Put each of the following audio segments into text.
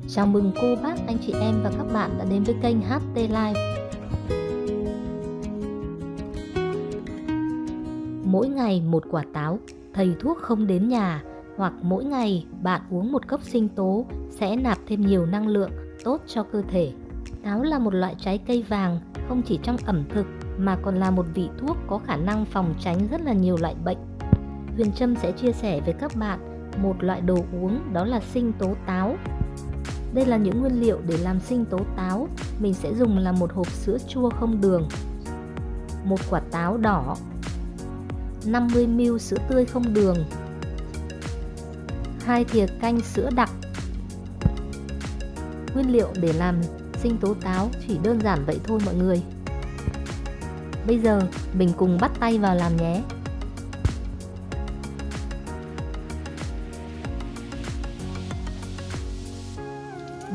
Chào mừng cô bác, anh chị em và các bạn đã đến với kênh HT Live. Mỗi ngày một quả táo, thầy thuốc không đến nhà. Hoặc mỗi ngày bạn uống một cốc sinh tố sẽ nạp thêm nhiều năng lượng tốt cho cơ thể. Táo là một loại trái cây vàng, không chỉ trong ẩm thực mà còn là một vị thuốc có khả năng phòng tránh rất là nhiều loại bệnh. Huyền Trâm sẽ chia sẻ với các bạn một loại đồ uống, đó là sinh tố táo. Đây là những nguyên liệu để làm sinh tố táo. Mình sẽ dùng là một hộp sữa chua không đường, một quả táo đỏ, 50ml sữa tươi không đường, 2 thìa canh sữa đặc. Nguyên liệu để làm sinh tố táo chỉ đơn giản vậy thôi mọi người. Bây giờ mình cùng bắt tay vào làm nhé.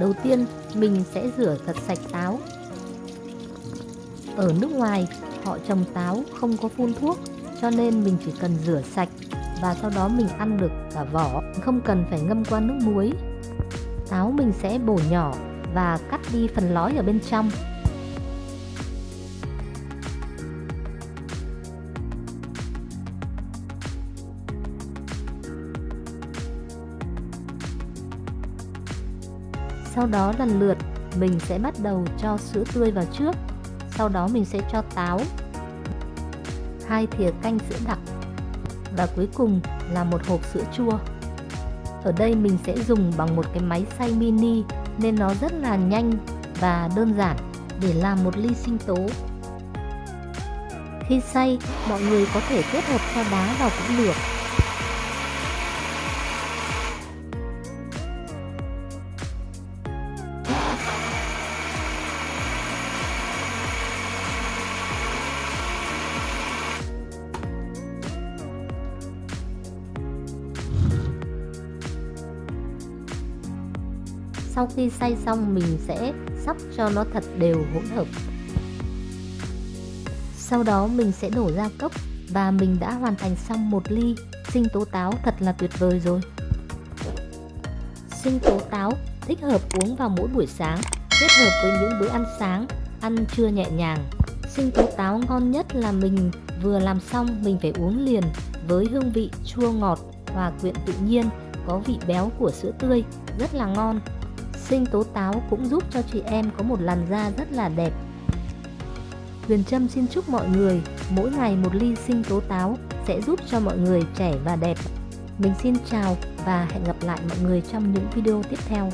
Đầu tiên mình sẽ rửa thật sạch táo. Ở nước ngoài họ trồng táo không có phun thuốc, cho nên mình chỉ cần rửa sạch và sau đó mình ăn được cả vỏ, không cần phải ngâm qua nước muối. Táo mình sẽ bổ nhỏ và cắt đi phần lõi ở bên trong. Sau đó lần lượt mình sẽ bắt đầu cho sữa tươi vào trước, sau đó mình sẽ cho táo, 2 thìa canh sữa đặc và cuối cùng là một hộp sữa chua. Ở đây mình sẽ dùng bằng một cái máy xay mini nên nó rất là nhanh và đơn giản để làm một ly sinh tố. Khi xay, mọi người có thể kết hợp cho đá vào cũng được. Sau khi xay xong mình sẽ xóc cho nó thật đều hỗn hợp. Sau đó mình sẽ đổ ra cốc và mình đã hoàn thành xong một ly sinh tố táo thật là tuyệt vời rồi. Sinh tố táo thích hợp uống vào mỗi buổi sáng, kết hợp với những bữa ăn sáng, ăn trưa nhẹ nhàng. Sinh tố táo ngon nhất là mình vừa làm xong mình phải uống liền với hương vị chua ngọt, hòa quyện tự nhiên, có vị béo của sữa tươi, rất là ngon. Sinh tố táo cũng giúp cho chị em có một làn da rất là đẹp. Huyền Trâm xin chúc mọi người mỗi ngày một ly sinh tố táo sẽ giúp cho mọi người trẻ và đẹp. Mình xin chào và hẹn gặp lại mọi người trong những video tiếp theo.